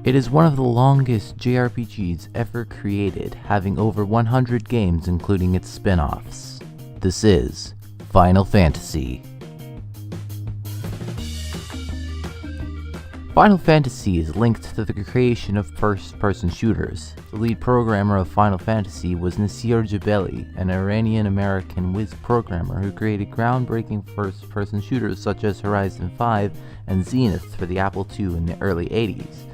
It is one of the longest JRPGs ever created, having over 100 games including its spin-offs. This is Final Fantasy. Final Fantasy is linked to the creation of first-person shooters. The lead programmer of Final Fantasy was Nasir Jebeli, an Iranian-American whiz programmer who created groundbreaking first-person shooters such as Horizon 5 and Zenith for the Apple II in the early 80s.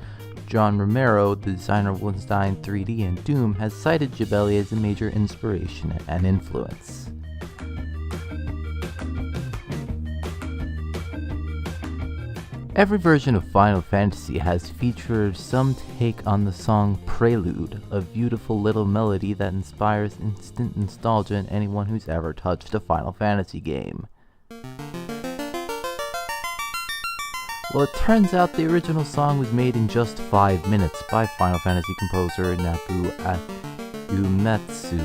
John Romero, the designer of Wolfenstein 3D and Doom, has cited Jebeli as a major inspiration and influence. Every version of Final Fantasy has featured some take on the song Prelude, a beautiful little melody that inspires instant nostalgia in anyone who's ever touched a Final Fantasy game. Well, it turns out the original song was made in just 5 minutes by Final Fantasy composer Nobuo Uematsu,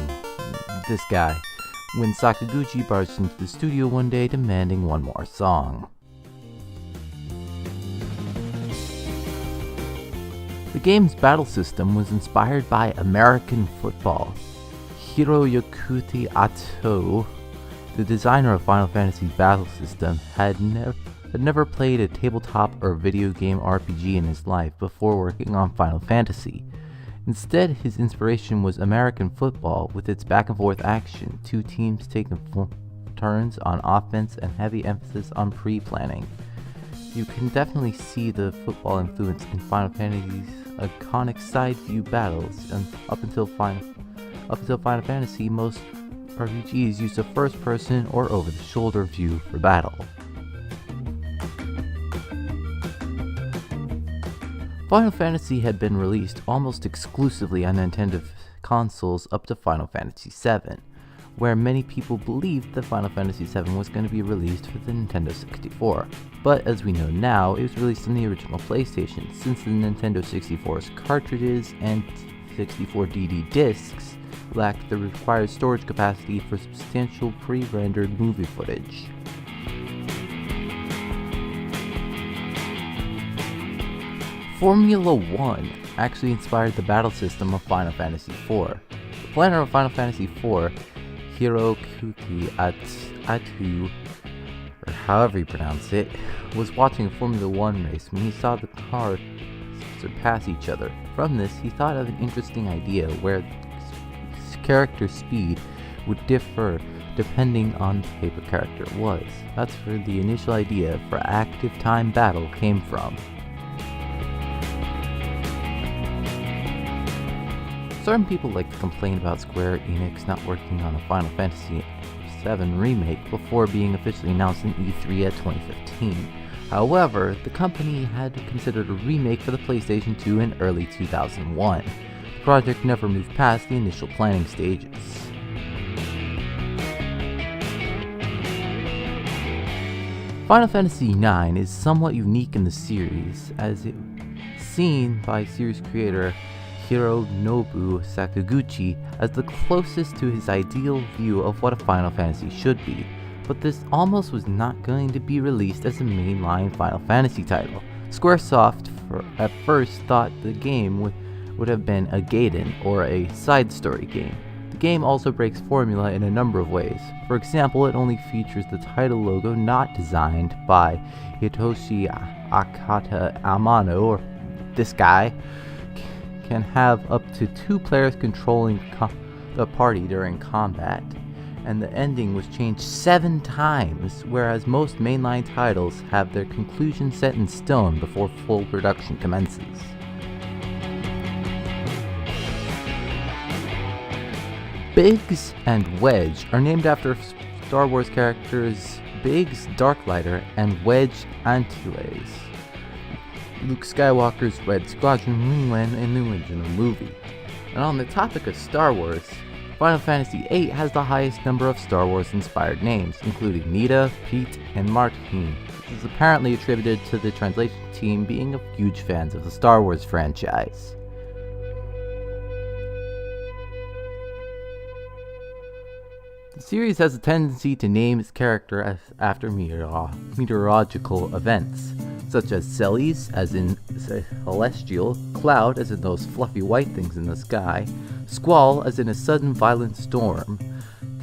this guy, when Sakaguchi barged into the studio one day demanding one more song. The game's battle system was inspired by American football. Hiroyuki Ato, the designer of Final Fantasy's battle system, had never played a tabletop or video game RPG in his life before working on Final Fantasy. Instead, his inspiration was American football with its back-and-forth action, two teams taking turns on offense and heavy emphasis on pre-planning. You can definitely see the football influence in Final Fantasy's iconic side-view battles, and up until Final Fantasy, most RPGs used a first-person or over-the-shoulder view for battle. Final Fantasy had been released almost exclusively on Nintendo consoles up to Final Fantasy VII, where many people believed that Final Fantasy VII was going to be released for the Nintendo 64. But as we know now, it was released on the original PlayStation, since the Nintendo 64's cartridges and 64DD discs lacked the required storage capacity for substantial pre-rendered movie footage. Formula 1 actually inspired the battle system of Final Fantasy IV. The planner of Final Fantasy IV, Hiroyuki Atu, or however you pronounce it, was watching a Formula 1 race when he saw the cars surpass each other. From this, he thought of an interesting idea where character speed would differ depending on the type of character it was. That's where the initial idea for active time battle came from. Certain people like to complain about Square Enix not working on a Final Fantasy VII remake before being officially announced in E3 at 2015. However, the company had considered a remake for the PlayStation 2 in early 2001. The project never moved past the initial planning stages. Final Fantasy IX is somewhat unique in the series, as it was seen by series creator Hironobu Sakaguchi as the closest to his ideal view of what a Final Fantasy should be, but this almost was not going to be released as a mainline Final Fantasy title. Squaresoft at first thought the game would have been a Gaiden or a side story game. The game also breaks formula in a number of ways. For example, it only features the title logo not designed by Hitoshi Akata Amano, or this guy, can have up to 2 players controlling the party during combat, and the ending was changed 7 times, whereas most mainline titles have their conclusion set in stone before full production commences. Biggs and Wedge are named after Star Wars characters Biggs Darklighter and Wedge Antilles, Luke Skywalker's Red Squadron wingman in the original movie. And on the topic of Star Wars, Final Fantasy VIII has the highest number of Star Wars inspired names, including Nita, Pete, and Martine. This is apparently attributed to the translation team being huge fans of the Star Wars franchise. The series has a tendency to name its character after meteorological events, such as Celes, as in celestial, cloud, as in those fluffy white things in the sky, squall, as in a sudden violent storm,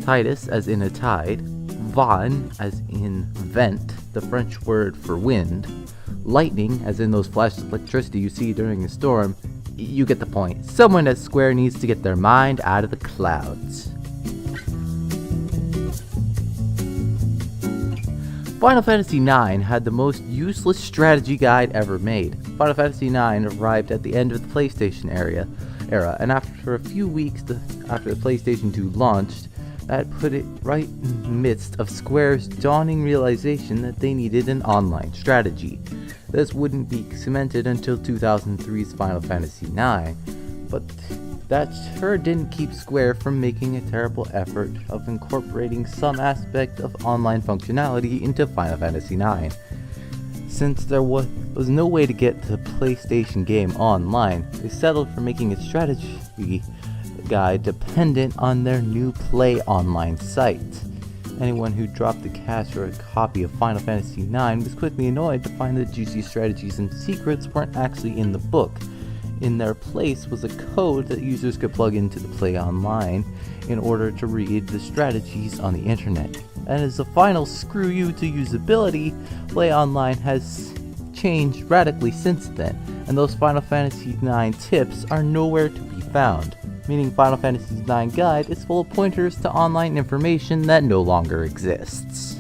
tidus, as in a tide, vent, as in vent, the French word for wind, lightning, as in those flashes of electricity you see during a storm. You get the point. Someone at Square needs to get their mind out of the clouds. Final Fantasy IX had the most useless strategy guide ever made. Final Fantasy IX arrived at the end of the PlayStation era, and after a few weeks after the PlayStation 2 launched, that put it right in the midst of Square's dawning realization that they needed an online strategy. This wouldn't be cemented until 2003's Final Fantasy IX, but that sure didn't keep Square from making a terrible effort of incorporating some aspect of online functionality into Final Fantasy IX. Since there was no way to get the PlayStation game online, they settled for making its strategy guide dependent on their new Play Online site. Anyone who dropped the cash for a copy of Final Fantasy IX was quickly annoyed to find that juicy strategies and secrets weren't actually in the book. In their place was a code that users could plug into the Play Online in order to read the strategies on the internet. And as a final screw you to usability, Play Online has changed radically since then, and those Final Fantasy IX tips are nowhere to be found, meaning Final Fantasy IX Guide is full of pointers to online information that no longer exists.